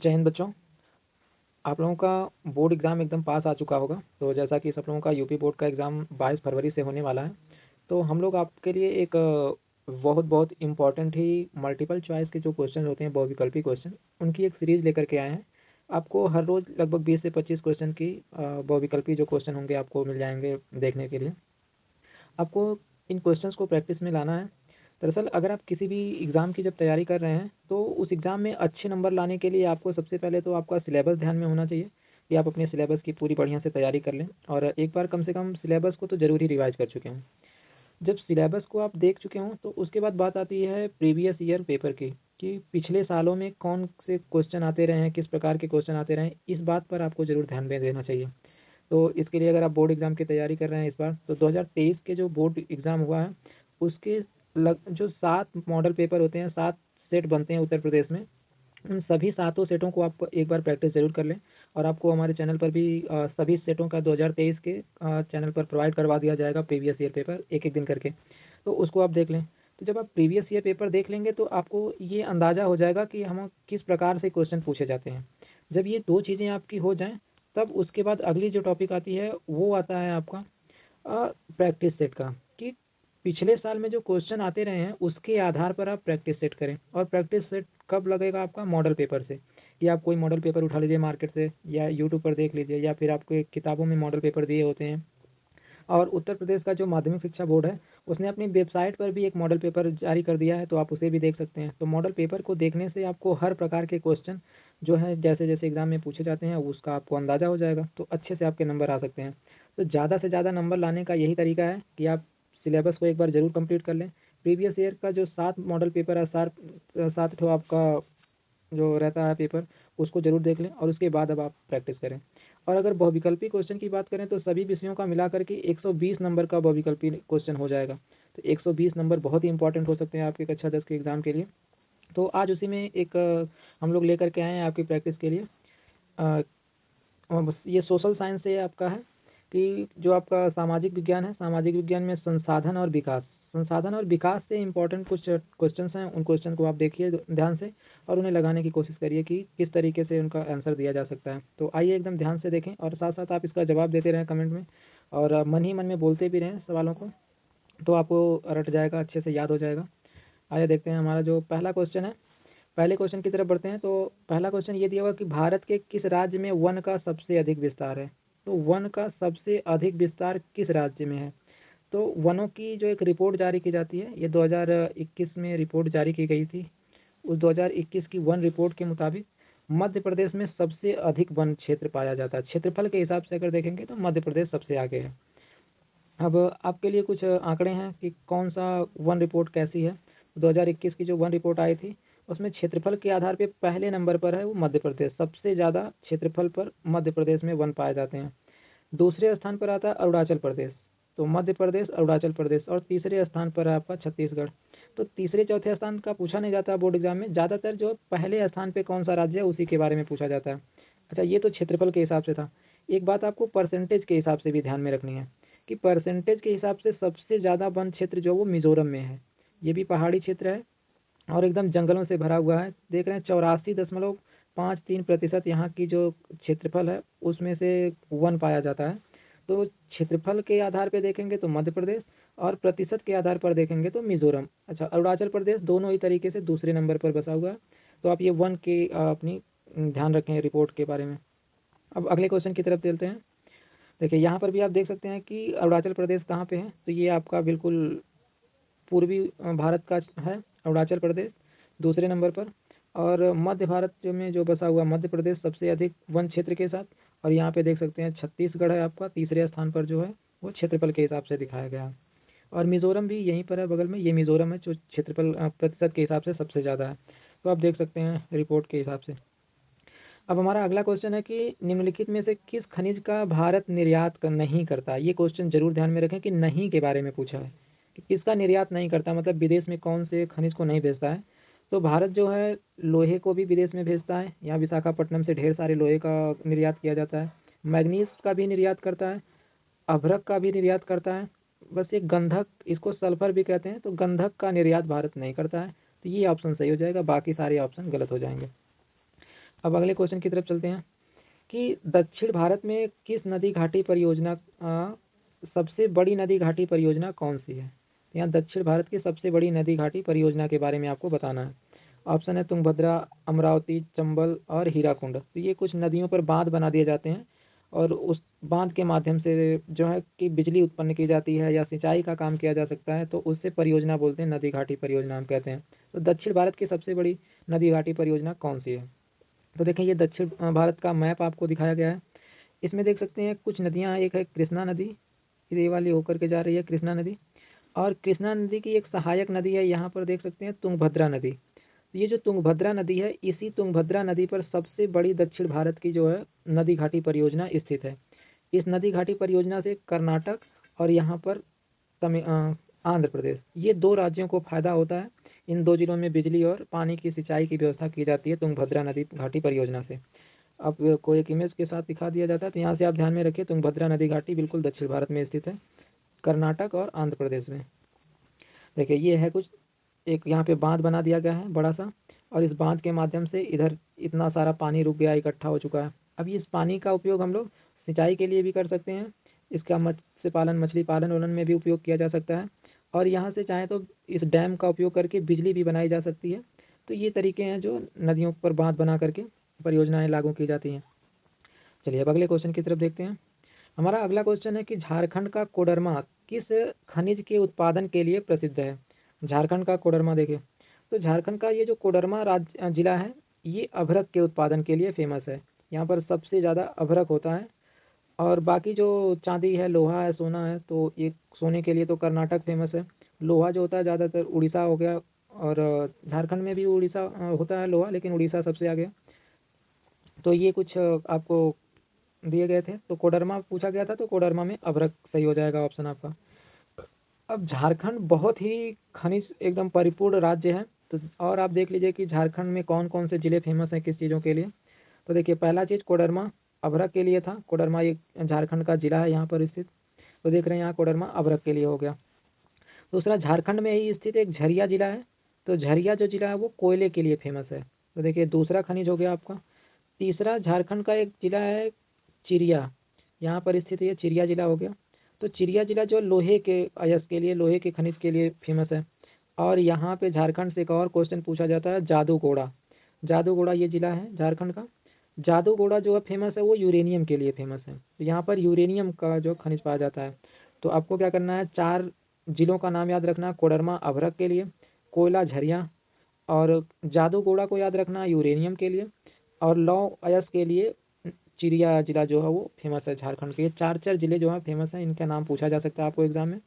जय हिंद बच्चों। आप लोगों का बोर्ड एग्ज़ाम एकदम पास आ चुका होगा। तो जैसा कि सब लोगों का यूपी बोर्ड का एग्ज़ाम 22 फरवरी से होने वाला है, तो हम लोग आपके लिए एक बहुत बहुत इम्पॉर्टेंट ही मल्टीपल चॉइस के जो क्वेश्चन होते हैं, बहुविकल्पी क्वेश्चन, उनकी एक सीरीज़ लेकर के आए हैं। आपको हर रोज़ लगभग 20 से 25 क्वेश्चन की बहुविकल्पी जो क्वेश्चन होंगे आपको मिल जाएंगे देखने के लिए। आपको इन क्वेश्चंस को प्रैक्टिस में लाना है। दरअसल अगर आप किसी भी एग्ज़ाम की जब तैयारी कर रहे हैं, तो उस एग्ज़ाम में अच्छे नंबर लाने के लिए आपको सबसे पहले तो आपका सिलेबस ध्यान में होना चाहिए कि आप अपने सिलेबस की पूरी बढ़िया से तैयारी कर लें, और एक बार कम से कम सिलेबस को तो ज़रूर ही रिवाइज़ कर चुके हों। जब सिलेबस को आप देख चुके हों, तो उसके बाद बात आती है प्रीवियस ईयर पेपर की, कि पिछले सालों में कौन से क्वेश्चन आते रहे हैं, किस प्रकार के क्वेश्चन आते रहे हैं, इस बात पर आपको ज़रूर ध्यान में देना चाहिए। तो इसके लिए अगर आप बोर्ड एग्ज़ाम की तैयारी कर रहे हैं इस बार, तो 2023 के जो बोर्ड एग्ज़ाम हुआ है, उसके जो 7 मॉडल पेपर होते हैं, 7 सेट बनते हैं उत्तर प्रदेश में, उन सभी सातों सेटों को आप एक बार प्रैक्टिस ज़रूर कर लें। और आपको हमारे चैनल पर भी सभी सेटों का 2023 के चैनल पर प्रोवाइड करवा दिया जाएगा प्रीवियस ईयर पेपर एक-एक दिन करके, तो उसको आप देख लें। तो जब आप प्रीवियस ईयर पेपर देख लेंगे, तो आपको ये अंदाज़ा हो जाएगा कि हम किस प्रकार से क्वेश्चन पूछे जाते हैं। जब ये 2 चीज़ें आपकी हो जाएँ, तब उसके बाद अगली जो टॉपिक आती है, वो आता है आपका प्रैक्टिस सेट का, कि पिछले साल में जो क्वेश्चन आते रहे हैं, उसके आधार पर आप प्रैक्टिस सेट करें। और प्रैक्टिस सेट कब लगेगा आपका? मॉडल पेपर से, कि आप कोई मॉडल पेपर उठा लीजिए मार्केट से, या यूट्यूब पर देख लीजिए, या फिर आपको एक किताबों में मॉडल पेपर दिए होते हैं। और उत्तर प्रदेश का जो माध्यमिक शिक्षा बोर्ड है, उसने अपनी वेबसाइट पर भी एक मॉडल पेपर जारी कर दिया है, तो आप उसे भी देख सकते हैं। तो मॉडल पेपर को देखने से आपको हर प्रकार के क्वेश्चन जो है जैसे-जैसे एग्ज़ाम में पूछे जाते हैं, उसका आपको अंदाज़ा हो जाएगा, तो अच्छे से आपके नंबर आ सकते हैं। तो ज़्यादा से ज़्यादा नंबर लाने का यही तरीका है कि आप सिलेबस को एक बार ज़रूर कंप्लीट कर लें। प्रीवियस ईयर का जो 7 मॉडल पेपर है, 7 ठो आपका जो रहता है पेपर, उसको ज़रूर देख लें, और उसके बाद अब आप प्रैक्टिस करें। और अगर बहुविकल्पी क्वेश्चन की बात करें, तो सभी विषयों का मिला कर के 120 नंबर का बहुविकल्पी क्वेश्चन हो जाएगा। तो 120 नंबर बहुत ही इंपॉर्टेंट हो सकते हैं आपके कक्षा 10 के एग्ज़ाम के लिए। तो आज उसी में एक हम लोग लेकर के आए हैं आपकी प्रैक्टिस के लिए। अ, बस ये सोशल साइंस से आपका है, कि जो आपका सामाजिक विज्ञान है, सामाजिक विज्ञान में संसाधन और विकास से इम्पोर्टेंट कुछ क्वेश्चंस हैं, उन क्वेश्चन को आप देखिए ध्यान से, और उन्हें लगाने की कोशिश करिए कि किस तरीके से उनका आंसर दिया जा सकता है। तो आइए एकदम ध्यान से देखें, और साथ साथ आप इसका जवाब देते रहें कमेंट में, और मन ही मन में बोलते भी रहें सवालों को, तो आपको रट जाएगा, अच्छे से याद हो जाएगा। आइए देखते हैं हमारा जो पहला क्वेश्चन है। पहले क्वेश्चन की तरफ बढ़ते हैं। तो पहला क्वेश्चन ये दिया हुआ कि भारत के किस राज्य में वन का सबसे अधिक विस्तार है? तो वन का सबसे अधिक विस्तार किस राज्य में है? तो वनों की जो एक रिपोर्ट जारी की जाती है, ये 2021 में रिपोर्ट जारी की गई थी। उस 2021 की वन रिपोर्ट के मुताबिक मध्य प्रदेश में सबसे अधिक वन क्षेत्र पाया जाता है। क्षेत्रफल के हिसाब से अगर देखेंगे, तो मध्य प्रदेश सबसे आगे है। अब आपके लिए कुछ आंकड़े हैं कि कौन सा वन रिपोर्ट कैसी है। 2021 की जो वन रिपोर्ट आई थी, उसमें क्षेत्रफल के आधार पे पहले नंबर पर है वो मध्य प्रदेश। सबसे ज़्यादा क्षेत्रफल पर मध्य प्रदेश में वन पाए जाते हैं। दूसरे स्थान पर आता है अरुणाचल प्रदेश। तो मध्य प्रदेश, अरुणाचल प्रदेश, और तीसरे स्थान पर है आपका छत्तीसगढ़। तो तीसरे चौथे स्थान का पूछा नहीं जाता बोर्ड एग्जाम में, ज़्यादातर जो पहले स्थान पे कौन सा राज्य है उसी के बारे में पूछा जाता है। अच्छा, ये तो क्षेत्रफल के हिसाब से था। एक बात आपको परसेंटेज के हिसाब से भी ध्यान में रखनी है, कि परसेंटेज के हिसाब से सबसे ज़्यादा वन क्षेत्र जो वो मिजोरम में है। ये भी पहाड़ी क्षेत्र है, और एकदम जंगलों से भरा हुआ है। देख रहे हैं 84.53% यहाँ की जो क्षेत्रफल है, उसमें से वन पाया जाता है। तो क्षेत्रफल के आधार पे देखेंगे तो मध्य प्रदेश, और प्रतिशत के आधार पर देखेंगे तो मिजोरम। अच्छा, अरुणाचल प्रदेश दोनों ही तरीके से दूसरे नंबर पर बसा हुआ है। तो आप ये वन के अपनी ध्यान रखें रिपोर्ट के बारे में। अब अगले क्वेश्चन की तरफ चलते हैं। देखिए, यहाँ पर भी आप देख सकते हैं कि अरुणाचल प्रदेश कहाँ पे है। तो ये आपका बिल्कुल पूर्वी भारत का है अरुणाचल प्रदेश, दूसरे नंबर पर। और मध्य भारत जो में जो बसा हुआ मध्य प्रदेश सबसे अधिक वन क्षेत्र के साथ। और यहाँ पे देख सकते हैं छत्तीसगढ़ है आपका तीसरे स्थान पर, जो है वो क्षेत्रफल के हिसाब से दिखाया गया है। और मिजोरम भी यहीं पर है बगल में, ये मिजोरम है जो क्षेत्रफल प्रतिशत के हिसाब से सबसे ज़्यादा है। तो आप देख सकते हैं रिपोर्ट के हिसाब से। अब हमारा अगला क्वेश्चन है कि निम्नलिखित में से किस खनिज का भारत निर्यात नहीं करता? ये क्वेश्चन जरूर ध्यान में रखें कि नहीं के बारे में पूछा है, कि किसका निर्यात नहीं करता, मतलब विदेश में कौन से खनिज को नहीं भेजता है। तो भारत जो है लोहे को भी विदेश में भेजता है। यहाँ विशाखापट्टनम से ढेर सारे लोहे का निर्यात किया जाता है। मैग्नीज का भी निर्यात करता है, अभ्रक का भी निर्यात करता है। बस ये गंधक, इसको सल्फर भी कहते हैं, तो गंधक का निर्यात भारत नहीं करता है। तो ये ऑप्शन सही हो जाएगा, बाकी सारे ऑप्शन गलत हो जाएंगे। अब अगले क्वेश्चन की तरफ चलते हैं कि दक्षिण भारत में किस नदी घाटी परियोजना सबसे बड़ी नदी घाटी परियोजना कौन सी है? यहाँ दक्षिण भारत की सबसे बड़ी नदी घाटी परियोजना के बारे में आपको बताना है। ऑप्शन है तुंगभद्रा, अमरावती, चंबल और हीराकुंड। तो ये कुछ नदियों पर बांध बना दिए जाते हैं और उस बांध के माध्यम से जो है कि बिजली उत्पन्न की जाती है या सिंचाई का काम किया जा सकता है, तो उससे परियोजना बोलते हैं, नदी घाटी परियोजना हम कहते हैं। तो दक्षिण भारत की सबसे बड़ी नदी घाटी परियोजना कौन सी है? तो देखें, ये दक्षिण भारत का मैप आपको दिखाया गया है। इसमें देख सकते हैं कुछ नदियां, एक है कृष्णा नदी, ये वाली होकर के जा रही है कृष्णा नदी, और कृष्णा नदी की एक सहायक नदी है, यहाँ पर देख सकते हैं तुंगभद्रा नदी। ये जो तुंगभद्रा नदी है, इसी तुंगभद्रा नदी पर सबसे बड़ी दक्षिण भारत की जो है नदी घाटी परियोजना स्थित है। इस नदी घाटी परियोजना से कर्नाटक और यहाँ पर आंध्र प्रदेश, ये दो राज्यों को फायदा होता है। इन दो जिलों में बिजली और पानी की सिंचाई की व्यवस्था की जाती है तुंगभद्रा नदी घाटी परियोजना से। अब कोई एक इमेज के साथ दिखा दिया जाता है, तो यहाँ से आप ध्यान में रखिए, तुंगभद्रा नदी घाटी बिल्कुल दक्षिण भारत में स्थित है, कर्नाटक और आंध्र प्रदेश में। देखिए, ये है कुछ, एक यहाँ पे बांध बना दिया गया है बड़ा सा, और इस बांध के माध्यम से इधर इतना सारा पानी रुक गया, इकट्ठा हो चुका है। अब इस पानी का उपयोग हम लोग सिंचाई के लिए भी कर सकते हैं, इसका मत्स्य पालन, मछली पालन वलन में भी उपयोग किया जा सकता है, और यहाँ से चाहे तो इस डैम का उपयोग करके बिजली भी बनाई जा सकती है। तो ये तरीके हैं जो नदियों पर बांध बना करके परियोजनाएं लागू की जाती हैं। चलिए अब अगले क्वेश्चन की तरफ देखते हैं। हमारा अगला क्वेश्चन है कि झारखंड का कोडरमा किस खनिज के उत्पादन के लिए प्रसिद्ध है? झारखंड का कोडरमा देखें, तो झारखंड का ये जो कोडरमा राज्य जिला है, ये अभ्रक के उत्पादन के लिए फेमस है। यहाँ पर सबसे ज़्यादा अभ्रक होता है, और बाकी जो चांदी है, लोहा है, सोना है, तो ये सोने के लिए तो कर्नाटक फेमस है। लोहा जो होता है ज़्यादातर उड़ीसा हो गया, और झारखंड में भी उड़ीसा होता है लोहा, लेकिन उड़ीसा सबसे आगे। तो ये कुछ आपको दिए गए थे, तो कोडरमा पूछा गया था, तो कोडरमा में अभ्रक सही हो जाएगा ऑप्शन आपका। अब झारखंड बहुत ही खनिज एकदम परिपूर्ण राज्य है, तो और आप देख लीजिए कि झारखंड में कौन कौन से जिले फेमस हैं किस चीज़ों के लिए। तो देखिए, पहला चीज़ कोडरमा अभ्रक के लिए था। कोडरमा एक झारखंड का जिला है यहाँ पर स्थित, तो देख रहे हैं यहाँ कोडरमा अभ्रक के लिए हो गया। दूसरा, झारखंड में ही स्थित एक झरिया जिला है, तो झरिया जो जिला है वो कोयले के लिए फेमस है। तो देखिए, दूसरा खनिज हो गया आपका। तीसरा, झारखंड का एक जिला है चिरिया, यहाँ पर स्थित है, चिरिया जिला हो गया। तो चिरिया जिला जो लोहे के अयस्क के लिए, लोहे के खनिज के लिए फेमस है। और यहाँ पे झारखंड से एक और क्वेश्चन पूछा जाता है, जादूगोड़ा। जादूगोड़ा ये जिला है झारखंड का। जादूगोड़ा जो है फेमस है, वो यूरेनियम के लिए फेमस है। तो यहाँ पर यूरेनियम का जो खनिज पाया जाता है। तो आपको क्या करना है, 4 जिलों का नाम याद रखना, कोडरमा अभ्रक के लिए, कोयला झरिया, और जादूगोड़ा को याद रखना यूरेनियम के लिए, और लौह अयस्क के लिए चिरिया जिला जो है वो फेमस है झारखंड के। ये 4 जिले जो है फेमस हैं, इनका नाम पूछा जा सकता है आपको एग्जाम में।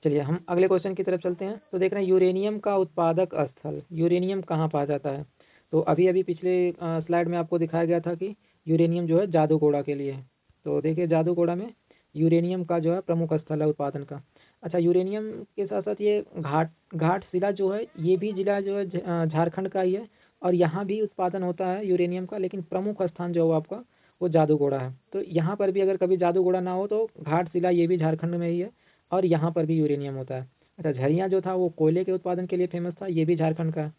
चलिए हम अगले क्वेश्चन की तरफ चलते हैं। तो देख रहे हैं, यूरेनियम का उत्पादक स्थल, यूरेनियम कहाँ पाया जाता है? तो अभी अभी पिछले स्लाइड में आपको दिखाया गया था कि यूरेनियम जो है जादूगोड़ा के लिए है। तो देखिए, जादूगोड़ा में यूरेनियम का जो है प्रमुख स्थल है उत्पादन का। अच्छा, यूरेनियम के साथ साथ ये घाटशिला जो है, ये भी जिला जो है झारखंड का ही है, और यहाँ भी उत्पादन होता है यूरेनियम का, लेकिन प्रमुख स्थान जो है आपका वो जादूगोड़ा है। तो यहाँ पर भी अगर कभी जादूगोड़ा ना हो तो घाटशिला ये भी झारखंड में ही है, और यहाँ पर भी यूरेनियम होता है। अच्छा, झरिया जो था वो कोयले के उत्पादन के लिए फेमस था, ये भी झारखंड का है।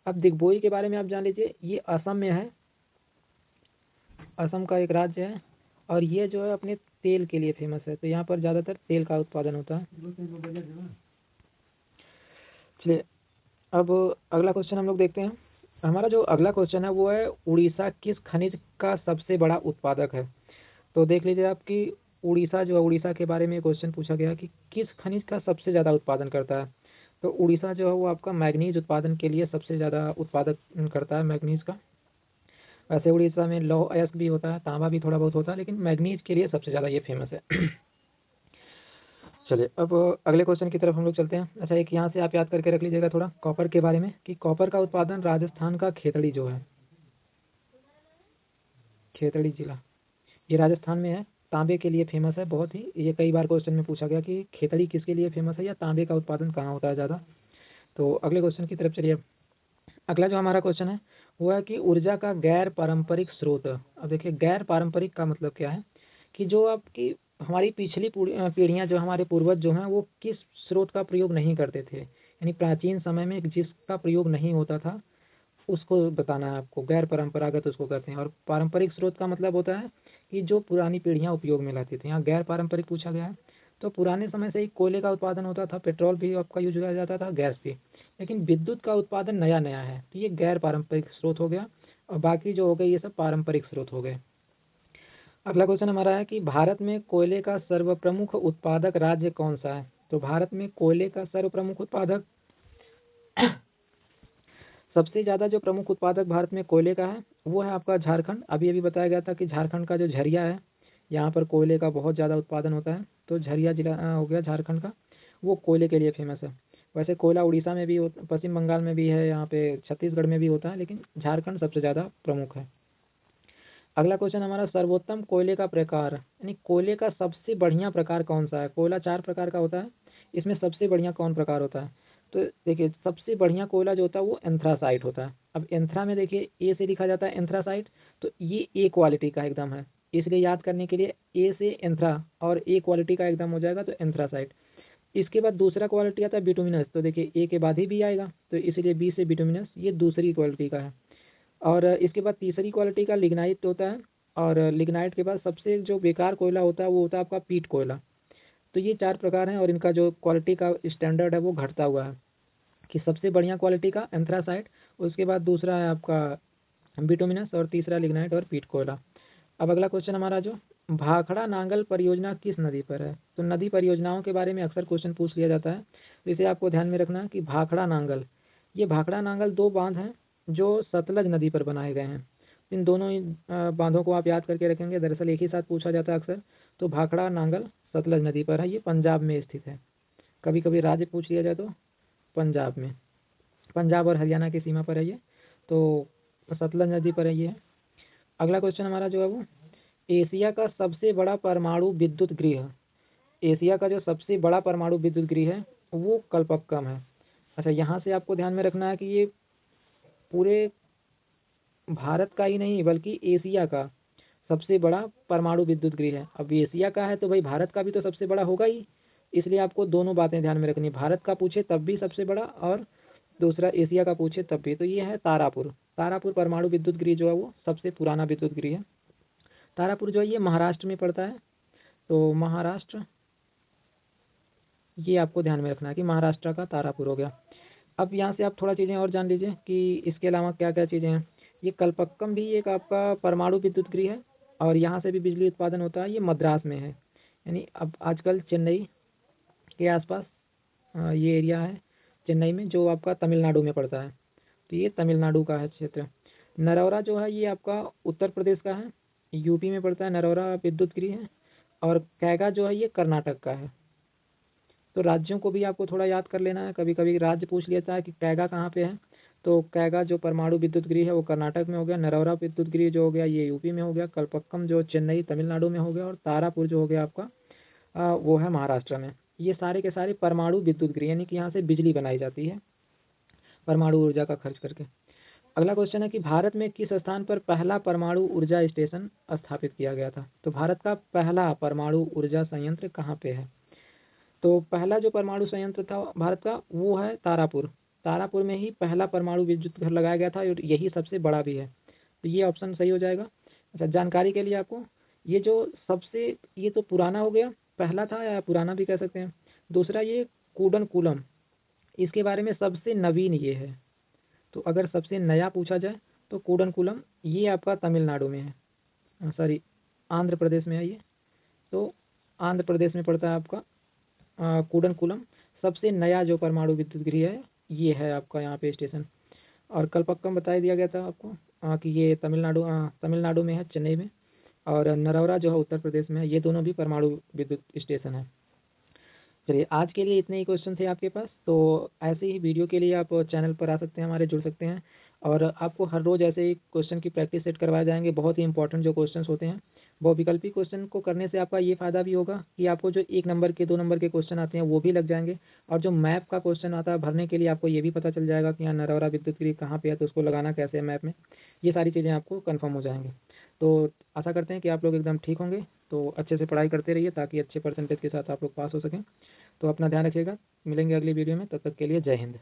अब दिग्बोई के बारे में आप जान लीजिए, ये असम में है, असम का एक राज्य है, और ये जो है अपने तेल के लिए फेमस है। तो यहाँ पर ज़्यादातर तेल का उत्पादन होता है। चलिए अब अगला क्वेश्चन हम लोग देखते हैं। हमारा जो अगला क्वेश्चन है वो है, उड़ीसा किस खनिज का सबसे बड़ा उत्पादक है? तो देख लीजिए आपकी, उड़ीसा जो है, उड़ीसा के बारे में क्वेश्चन पूछा गया कि किस खनिज का सबसे ज़्यादा उत्पादन करता है। तो उड़ीसा जो है वो आपका मैग्नीज उत्पादन के लिए सबसे ज़्यादा उत्पादक करता है मैग्नीज का। वैसे उड़ीसा में लौह अयस्क भी होता है, तांबा भी थोड़ा बहुत होता है, लेकिन मैग्नीज के लिए सबसे ज़्यादा ये फेमस है। चलिए अब अगले क्वेश्चन की तरफ हम लोग चलते हैं। अच्छा, एक यहाँ से आप याद करके रख लीजिएगा थोड़ा कॉपर के बारे में, कि कॉपर का उत्पादन राजस्थान का खेतड़ी जो है, खेतड़ी जिला, ये राजस्थान में है, तांबे के लिए फेमस है बहुत ही। ये कई बार क्वेश्चन में पूछा गया कि खेतड़ी किसके लिए फेमस है, या तांबे का उत्पादन कहाँ होता है ज़्यादा। तो अगले क्वेश्चन की तरफ चलिए। अगला जो हमारा क्वेश्चन है वो है कि ऊर्जा का गैर पारंपरिक स्रोत। अब देखिए, गैर पारंपरिक का मतलब क्या है, कि जो आपकी हमारी पिछली पीढ़ियां, जो हमारे पूर्वज जो हैं, वो किस स्रोत का प्रयोग नहीं करते थे, यानी प्राचीन समय में जिसका प्रयोग नहीं होता था, उसको बताना है आपको। गैर परंपरागत उसको कहते हैं। और पारंपरिक स्रोत का मतलब होता है कि जो पुरानी पीढ़ियां उपयोग में लाती थी। यहाँ गैर पारंपरिक पूछा गया है, तो पुराने समय से ही कोयले का उत्पादन होता था, पेट्रोल भी आपका यूज किया जाता था, गैस भी। लेकिन विद्युत का उत्पादन नया नया है, तो ये गैर पारंपरिक स्रोत हो गया। और बाकी जो हो गए ये सब पारंपरिक स्रोत हो गए। अगला क्वेश्चन हमारा है कि भारत में कोयले का सर्वप्रमुख उत्पादक राज्य कौन सा है। तो भारत में कोयले का सर्वप्रमुख उत्पादक सबसे ज़्यादा जो प्रमुख उत्पादक भारत में कोयले का है वो है आपका झारखंड। अभी अभी बताया गया था कि झारखंड का जो झरिया है, यहाँ पर कोयले का बहुत ज़्यादा उत्पादन होता है। तो झरिया जिला हो गया झारखंड का, वो कोयले के लिए फेमस है। वैसे कोयला उड़ीसा में भी पश्चिम बंगाल में भी है, यहाँ पे छत्तीसगढ़ में भी होता है, लेकिन झारखंड सबसे ज़्यादा प्रमुख है। अगला क्वेश्चन हमारा, सर्वोत्तम कोयले का प्रकार, यानी कोयले का सबसे बढ़िया प्रकार कौन सा है। कोयला 4 प्रकार का होता है, इसमें सबसे बढ़िया कौन प्रकार होता है। तो देखिए सबसे बढ़िया कोयला जो होता है वो एंथ्रासाइट होता है। अब एंथ्रा में देखिए ए से लिखा जाता है एंथ्रासाइट, तो ये ए क्वालिटी का एकदम है, इसलिए याद करने के लिए ए से एंथ्रा और ए क्वालिटी का एकदम हो जाएगा, तो एंथ्रासाइट। इसके बाद दूसरा क्वालिटी आता है बिटुमिनस, तो देखिए ए के बाद ही बी आएगा, तो इसलिए बी से बिटुमिनस, ये दूसरी क्वालिटी का है। और इसके बाद तीसरी क्वालिटी का लिग्नाइट होता है। और लिग्नाइट के बाद सबसे जो बेकार कोयला होता है वो होता है आपका पीट कोयला। तो ये 4 प्रकार हैं, और इनका जो क्वालिटी का स्टैंडर्ड है वो घटता हुआ है, कि सबसे बढ़िया क्वालिटी का एंथ्रासाइट, उसके बाद दूसरा है आपका बिटुमिनस, और तीसरा लिग्नाइट और पीट कोयला। अब अगला क्वेश्चन हमारा, जो भाखड़ा नांगल परियोजना किस नदी पर है। तो नदी परियोजनाओं के बारे में अक्सर क्वेश्चन पूछ लिया जाता है, तो इसे आपको ध्यान में रखना है कि भाखड़ा नांगल, ये भाखड़ा नांगल 2 बांध हैं जो सतलज नदी पर बनाए गए हैं। इन दोनों ही बांधों को आप याद करके रखेंगे, दरअसल एक ही साथ पूछा जाता है अक्सर। तो भाखड़ा नांगल सतलज नदी पर है, ये पंजाब में स्थित है। कभी कभी राज्य पूछ लिया जाए तो पंजाब में, पंजाब और हरियाणा की सीमा पर है ये, तो सतलज नदी पर है ये। अगला क्वेश्चन हमारा जो है वो, एशिया का सबसे बड़ा परमाणु विद्युत गृह, एशिया का जो सबसे बड़ा परमाणु विद्युत गृह है वो कलपक्कम है। अच्छा, यहाँ से आपको ध्यान में रखना है कि ये पूरे भारत का ही नहीं बल्कि एशिया का सबसे बड़ा परमाणु विद्युत गृह है। अब एशिया का है तो भाई भारत का भी तो सबसे बड़ा होगा ही, इसलिए आपको दोनों बातें ध्यान में रखनी, भारत का पूछे तब भी सबसे बड़ा, और दूसरा एशिया का पूछे तब भी। तो ये है तारापुर, तारापुर परमाणु विद्युत गृह जो है वो सबसे पुराना विद्युत गृह है। तारापुर जो है ये महाराष्ट्र में पड़ता है, तो महाराष्ट्र, ये आपको ध्यान में रखना है कि महाराष्ट्र का तारापुर हो गया। अब यहाँ से आप थोड़ा चीज़ें और जान लीजिए कि इसके अलावा क्या क्या चीज़ें हैं। ये कलपक्कम भी एक आपका परमाणु विद्युत गृह है, और यहाँ से भी बिजली उत्पादन होता है, ये मद्रास में है, यानी अब आजकल चेन्नई के आसपास ये एरिया है चेन्नई में, जो आपका तमिलनाडु में पड़ता है, तो ये तमिलनाडु का है क्षेत्र। नरौरा जो है ये आपका उत्तर प्रदेश का है, यूपी में पड़ता है, नरौरा विद्युत गृह है। और कैगा जो है ये कर्नाटक का है। तो राज्यों को भी आपको थोड़ा याद कर लेना है, कभी कभी राज्य पूछ लेता है कि कैगा कहाँ पे है। तो कैगा जो परमाणु विद्युत गृह है वो कर्नाटक में हो गया, नरौरा विद्युत गृह जो हो गया ये यूपी में हो गया, कलपक्कम जो चेन्नई तमिलनाडु में हो गया, और तारापुर जो हो गया आपका वो है महाराष्ट्र में। ये सारे के सारे परमाणु विद्युत गृह, यानी कि यहाँ से बिजली बनाई जाती है परमाणु ऊर्जा का खर्च करके। अगला क्वेश्चन है कि भारत में किस स्थान पर पहला परमाणु ऊर्जा स्टेशन स्थापित किया गया था। तो भारत का पहला परमाणु ऊर्जा संयंत्र कहाँ पे है। तो पहला जो परमाणु संयंत्र था भारत का वो है तारापुर, तारापुर में ही पहला परमाणु विद्युत घर लगाया गया था, और यही सबसे बड़ा भी है, तो ये ऑप्शन सही हो जाएगा। अच्छा, जानकारी के लिए आपको, ये जो सबसे, ये तो पुराना हो गया, पहला था या पुराना भी कह सकते हैं। दूसरा ये कूडनकुलम, इसके बारे में सबसे नवीन ये है। तो अगर सबसे नया पूछा जाए तो कूडनकुलम ये आपका तमिलनाडु में है, सॉरी आंध्र प्रदेश में है ये, तो आंध्र प्रदेश में पड़ता है आपका कूडनकुलम। सबसे नया जो परमाणु विद्युत गृह है ये है आपका यहाँ पे स्टेशन। और कलपक्कम बता दिया गया था आपको कि ये तमिलनाडु में है, चेन्नई में। और नरौरा जो है उत्तर प्रदेश में है, ये दोनों भी परमाणु विद्युत स्टेशन है। चलिए, आज के लिए इतने ही क्वेश्चन थे आपके पास, तो ऐसे ही वीडियो के लिए आप चैनल पर आ सकते हैं हमारे, जुड़ सकते हैं, और आपको हर रोज़ ऐसे ही क्वेश्चन की प्रैक्टिस सेट करवाए जाएंगे। बहुत ही इंपॉर्टेंट जो क्वेश्चंस होते हैं, बहुविकल्पी क्वेश्चन को करने से आपका ये फ़ायदा भी होगा कि आपको जो 1 नंबर के 2 नंबर के क्वेश्चन आते हैं वो भी लग जाएंगे, और जो मैप का क्वेश्चन आता है भरने के लिए आपको ये भी पता चल जाएगा कि यहाँ नरौरा विद्युत गृह कहाँ पे है, तो उसको लगाना कैसे है मैप में, ये सारी चीज़ें आपको कन्फर्म हो जाएंगी। तो आशा करते हैं कि आप लोग एकदम ठीक होंगे, तो अच्छे से पढ़ाई करते रहिए ताकि अच्छे परसेंटेज के साथ आप लोग पास हो सकें। तो अपना ध्यान रखिएगा, मिलेंगे अगली वीडियो में, तब तक के लिए जय हिंद।